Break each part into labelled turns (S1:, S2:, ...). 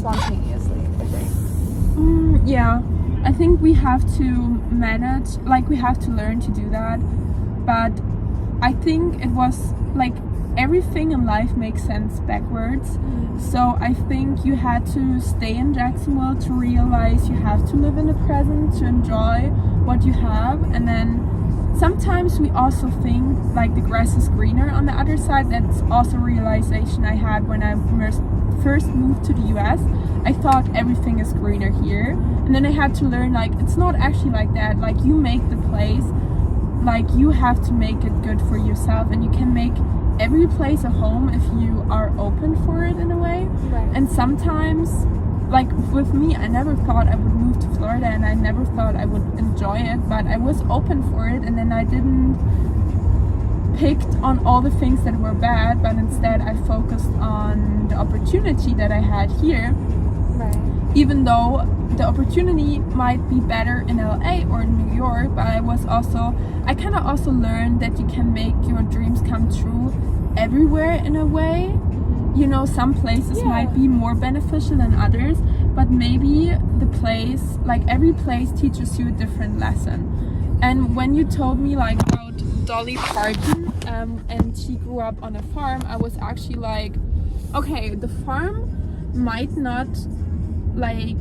S1: spontaneously, I think.
S2: Yeah, I think we have to manage, like we have to learn to do that. But I think it was like everything in life makes sense backwards. So I think you had to stay in Jacksonville to realize you have to live in the present to enjoy what you have. And then sometimes we also think like the grass is greener on the other side. That's also a realization I had when I first moved to the US. I thought everything is greener here, and then I had to learn like it's not actually like that. Like you make the place, like you have to make it good for yourself, and you can make every place a home if you are open for it in a way.
S1: Right.
S2: And sometimes, like with me, I never thought I would move to Florida, and I never thought I would enjoy it, but I was open for it, and then I didn't picked on all the things that were bad, but instead I focused on the opportunity that I had here.
S1: Right.
S2: Even though the opportunity might be better in LA or in New York, but I kind of also learned that you can make your dreams come true everywhere in a way. You know, some places might be more beneficial than others, but maybe the place, like every place teaches you a different lesson. And when you told me like about Dolly Parton, and she grew up on a farm, I was actually like, okay, the farm might not like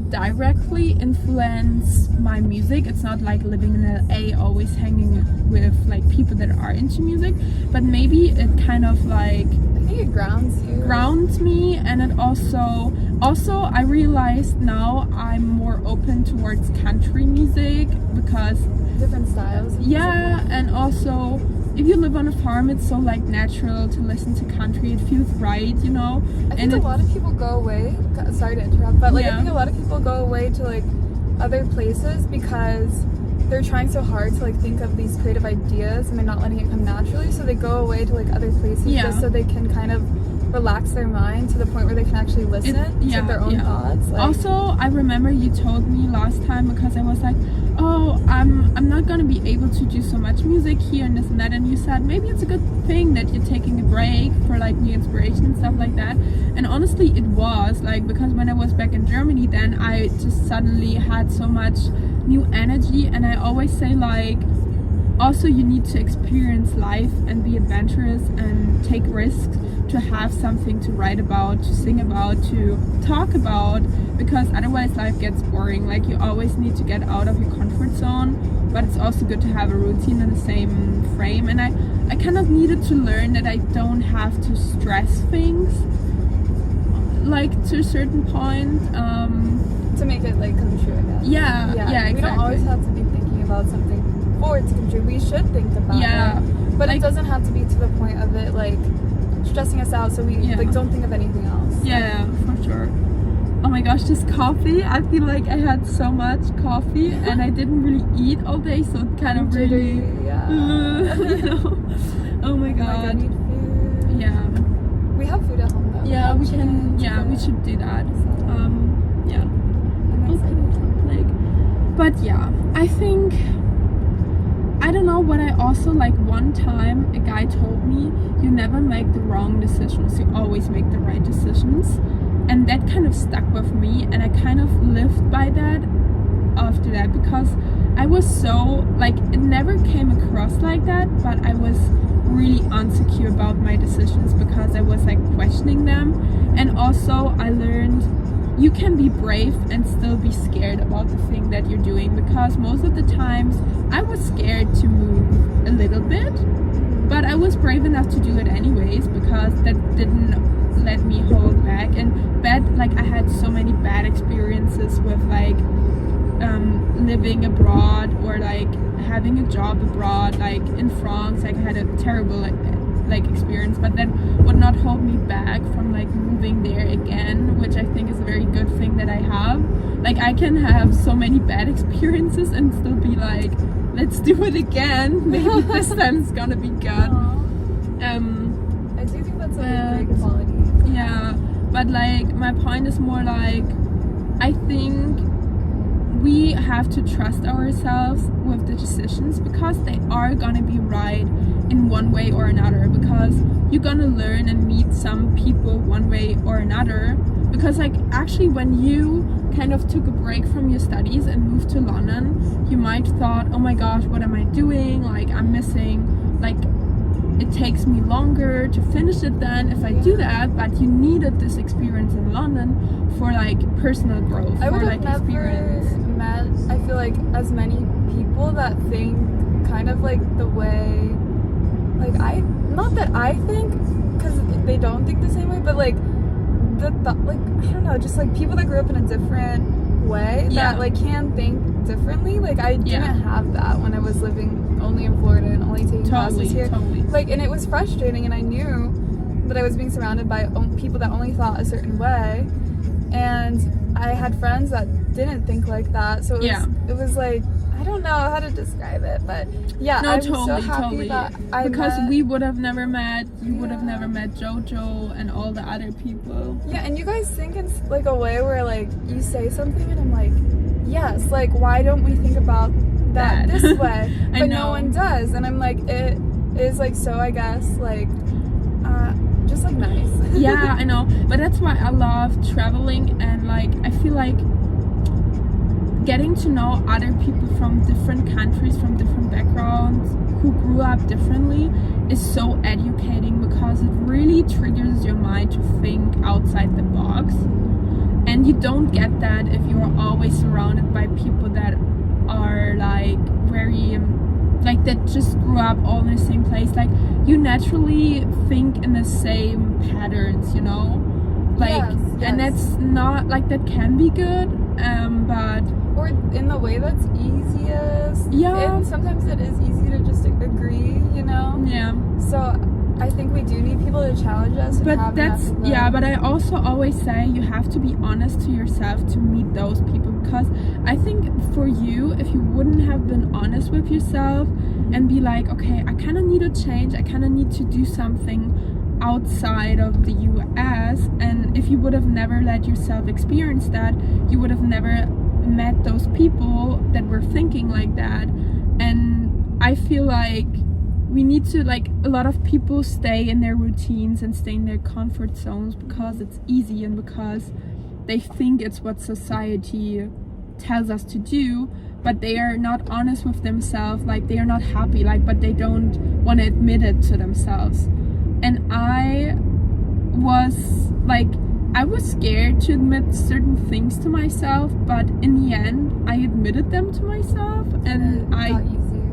S2: directly influence my music. It's not like living in LA always hanging with like people that are into music, but maybe it kind of like
S1: I think it grounds
S2: me. And it also I realized now I'm more open towards country music because
S1: different styles.
S2: And also if you live on a farm, it's so like natural to listen to country. It feels right, you know.
S1: I think a lot of people go away. Sorry to interrupt, but like I think a lot of people go away to like other places because they're trying so hard to like think of these creative ideas and they're not letting it come naturally. So they go away to like other places just so they can kind of relax their mind to the point where they can actually listen to their own thoughts. Like,
S2: also, I remember you told me last time, because I was like, oh, I'm not gonna be able to do so much music here and this and that, and you said maybe it's a good thing that you're taking a break for like new inspiration and stuff like that. And honestly, it was like, because when I was back in Germany, then I just suddenly had so much new energy. And I always say like, also you need to experience life and be adventurous and take risks to have something to write about, to sing about, to talk about, because otherwise life gets boring. Like you always need to get out of your comfort zone, but it's also good to have a routine in the same frame. And I kind of needed to learn that I don't have to stress things like to a certain point,
S1: to make it like come true, I guess.
S2: Yeah, exactly.
S1: We don't always have to be thinking about something for it to come true. We should think about it, but like, it doesn't have to be to the point of it like stressing us out, so we like don't think of anything else.
S2: Yeah, for sure. Oh my gosh, this coffee, I feel like I had so much coffee and I didn't really eat all day, so it kind of really you know. Oh my god.
S1: I need food.
S2: Yeah,
S1: we have food at home though.
S2: Yeah, we can. Yeah, we should do that. Yeah. But yeah, I think, I don't know, what I also like, one time a guy told me, you never make the wrong decisions, you always make the right decisions. And that kind of stuck with me, and I kind of lived by that after that, because I was so like, it never came across like that, but I was really insecure about my decisions because I was like questioning them. And also I learned you can be brave and still be scared about the thing that you're doing, because most of the times I was scared to move a little bit, but I was brave enough to do it anyways, because that didn't let me hold back. And like I had so many bad experiences with like living abroad, or like having a job abroad, like in France. Like I had a terrible like experience, but that would not hold me back from like moving there again, which I think is a very good thing that I have. Like I can have so many bad experiences and still be like, let's do it again, maybe this time it's gonna be good.
S1: I do think that's a great quality.
S2: Yeah, but like my point is more like, I think we have to trust ourselves with the decisions, because they are gonna be right in one way or another, because you're gonna learn and meet some people one way or another, because like actually when you kind of took a break from your studies and moved to London, you might thought, oh my gosh, what am I doing? Like I'm missing, like it takes me longer to finish it than if I do that. But you needed this experience in London for like personal growth,
S1: I would
S2: for
S1: have
S2: like experience.
S1: never met, I feel like, as many people that think kind of like the way, like not that I think, because they don't think the same way, but like like I don't know, just like people that grew up in a different way that like can think differently. Like I didn't have that when I was living only in Florida and only taking classes here. Like, and it was frustrating, and I knew that I was being surrounded by people that only thought a certain way, and I had friends that didn't think like that. So it was like, I don't know how to describe it, but I'm so happy that
S2: because we would have never met, you would have never met Jojo and all the other people.
S1: Yeah, and you guys think in like a way where like you say something and I'm like, yes, like why don't we think about that this way? But no one does, and I'm like, it is like, so I guess like just like nice.
S2: Yeah, I know, but that's why I love traveling, and like I feel like getting to know other people from different countries, from different backgrounds, who grew up differently, is so educating, because it really triggers your mind to think outside the box. And you don't get that if you are always surrounded by people that are like very like that just grew up all in the same place. Like you naturally think in the same patterns, you know, like and that's not like, that can be good, but
S1: or in the way that's easiest. And sometimes it is easy to just agree, you know. So I think we do need people to challenge us. And
S2: but that's but I also always say you have to be honest to yourself to meet those people, because I think for you, if you wouldn't have been honest with yourself and be like, okay, I kind of need to change, I kind of need to do something outside of the US, and if you would have never let yourself experience that, you would have never met those people that were thinking like that. And I feel like we need to, like, a lot of people stay in their routines and stay in their comfort zones because it's easy and because they think it's what society tells us to do, but they are not honest with themselves. Like, they are not happy, like, but they don't want to admit it to themselves. And I was scared to admit certain things to myself, but in the end I admitted them to myself, and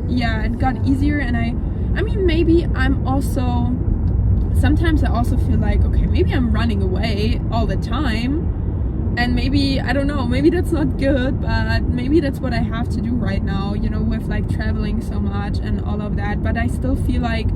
S2: it got easier. And I mean, maybe I'm also, sometimes I also feel like, okay, maybe I'm running away all the time, and maybe, I don't know, maybe that's not good, but maybe that's what I have to do right now, you know, with like traveling so much and all of that. But I still feel like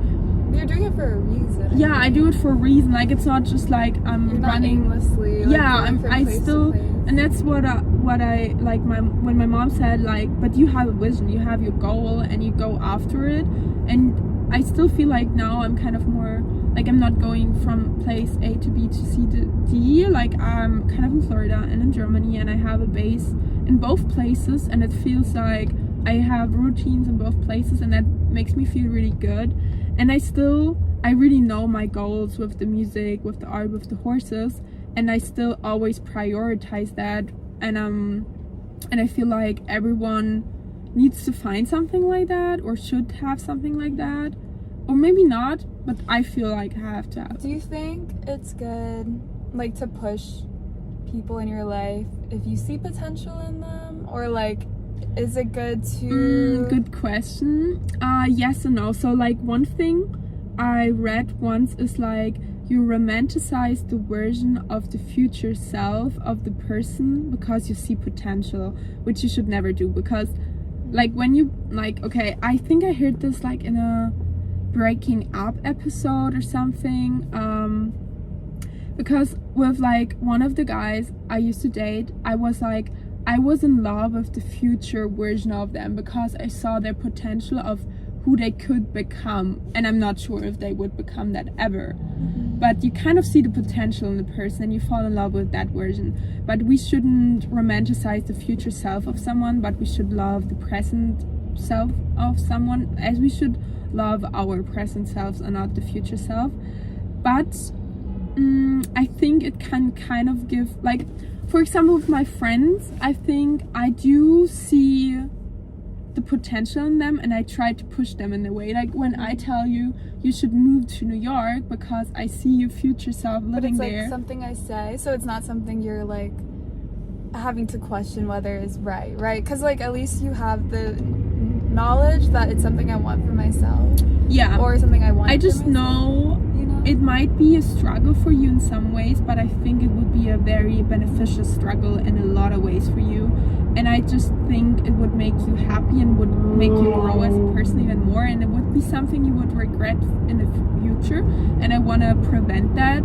S1: you're doing it for a reason.
S2: Yeah, I do it for a reason. Like, it's not just like I'm running
S1: aimlessly. Like,
S2: I still, and that's what I like. When my mom said, like, but you have a vision, you have your goal, and you go after it. And I still feel like now I'm kind of more like, I'm not going from place A to B to C to D. Like, I'm kind of in Florida and in Germany, and I have a base in both places, and it feels like I have routines in both places, and that makes me feel really good. And I really know my goals with the music, with the art, with the horses, and I still always prioritize that. And I feel like everyone needs to find something like that, or should have something like that, or maybe not, but I feel like I have to have.
S1: Do you think it's good, like, to push people in your life if you see potential in them, or like, is it good to...
S2: Good question. Yes and no. So, like, one thing I read once is like, you romanticize the version of the future self of the person because you see potential, which you should never do. Because, like, when you, like, okay, I think I heard this like in a Breaking Up episode or something. Because with like one of the guys I used to date, I was in love with the future version of them because I saw their potential of who they could become, and I'm not sure if they would become that ever. But you kind of see the potential in the person and you fall in love with that version. But we shouldn't romanticize the future self of someone, but we should love the present self of someone as we should love our present selves and not the future self. But I think it can kind of give, like, for example, with my friends, I think I do see the potential in them and I try to push them in a way. Like when I tell you should move to New York because I see your future self living
S1: but it's
S2: there.
S1: like something I say, so it's not something you're like having to question whether it's right? Because like at least you have the knowledge that it's something I want for myself.
S2: Yeah.
S1: Or something I want.
S2: I just
S1: for myself,
S2: know it might be a struggle for you in some ways, but I think it would be a very beneficial struggle in a lot of ways for you. And I just think it would make you happy and would make you grow as a person even more, and it would be something you would regret in the future. And I want to prevent that,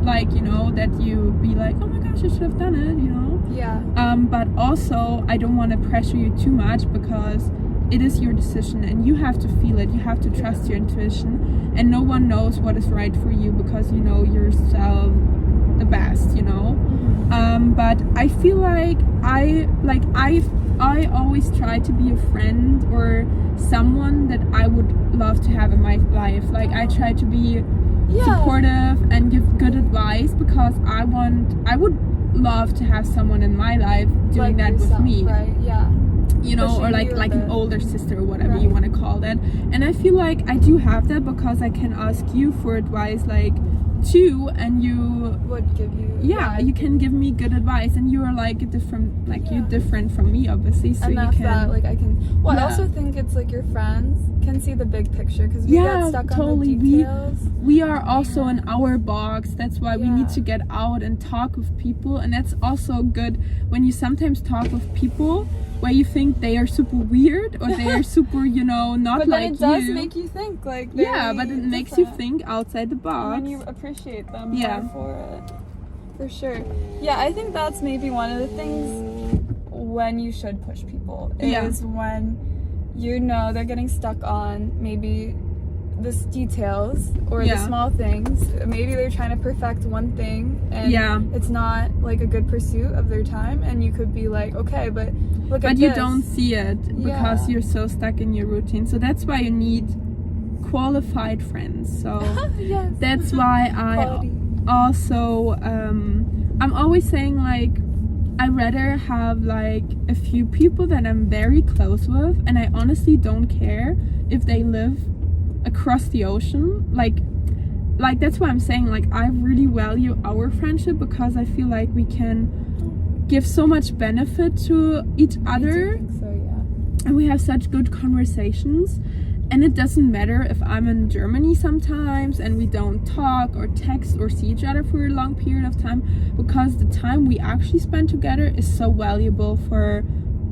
S2: like, you know, that you be like, oh my gosh, I should have done it, you know.
S1: Yeah.
S2: But also I don't want to pressure you too much because it is your decision and you have to feel it. You have to trust your intuition, and no one knows what is right for you because you know yourself the best, you know. But I feel like I always try to be a friend or someone that I would love to have in my life. Like I try to be supportive and give good advice because I would love to have someone in my life doing
S1: like
S2: that
S1: yourself,
S2: with me.
S1: Right? Yeah.
S2: You know, or like an older sister or whatever you want to call that. And I feel like I do have that because I can ask you for advice like too, and you
S1: would give you
S2: you can give me good advice, and you are like a different, like you're different from me obviously, so
S1: and
S2: you
S1: that's
S2: can
S1: that, like I can I also think it's like your friends can see the big picture because we get stuck on the details.
S2: We are also in our box. That's why we need to get out and talk with people, and that's also good when you sometimes talk with people where you think they are super weird or they are super, you know, not
S1: but
S2: like you.
S1: But it does make you think, like,
S2: but it
S1: different.
S2: makes you think outside the box.
S1: And you appreciate them more for it. For sure. Yeah, I think that's maybe one of the things when you should push people is when you know they're getting stuck on maybe the details or the small things. Maybe they're trying to perfect one thing and it's not like a good pursuit of their time, and you could be like, okay, but look at this. But
S2: you don't see it because you're so stuck in your routine. So that's why you need qualified friends. So that's why I also I'm always saying, like, I rather have like a few people that I'm very close with, and I honestly don't care if they live across the ocean. Like that's why I'm saying, like, I really value our friendship because I feel like we can give so much benefit to each other.
S1: I do think so, yeah.
S2: And we have such good conversations. And it doesn't matter if I'm in Germany sometimes and we don't talk or text or see each other for a long period of time, because the time we actually spend together is so valuable for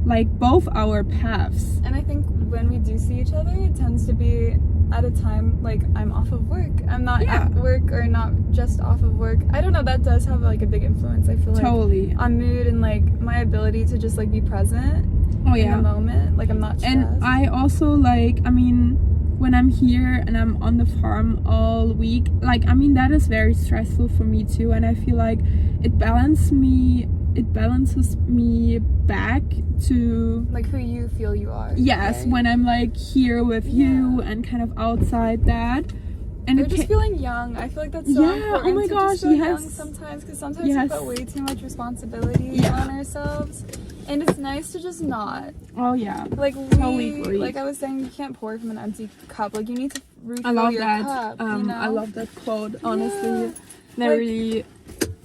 S2: like both our paths.
S1: And I think when we do see each other, it tends to be at a time like I'm off of work. I'm not at work or not just off of work. I don't know, that does have like a big influence, I feel like, on mood and like my ability to just like be present in the moment. Like I'm not stressed.
S2: And I also like, I mean, when I'm here and I'm on the farm all week, like, I mean, that is very stressful for me too, and I feel like it balances me back to
S1: like who you feel you are.
S2: Yes, when I'm like here with you and kind of outside that. And
S1: you're just feeling young. I feel like that's so important.
S2: Oh my gosh,
S1: just feel young sometimes, because sometimes we put way too much responsibility on ourselves, and it's nice to just not.
S2: Oh yeah,
S1: like like I was saying, you can't pour from an empty cup. Like you need to refill your cup. You know?
S2: I love that quote. Honestly, very.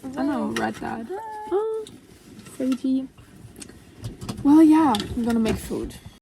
S2: I don't know. Read that. Oh, Sadie. Well, yeah, I'm gonna make food.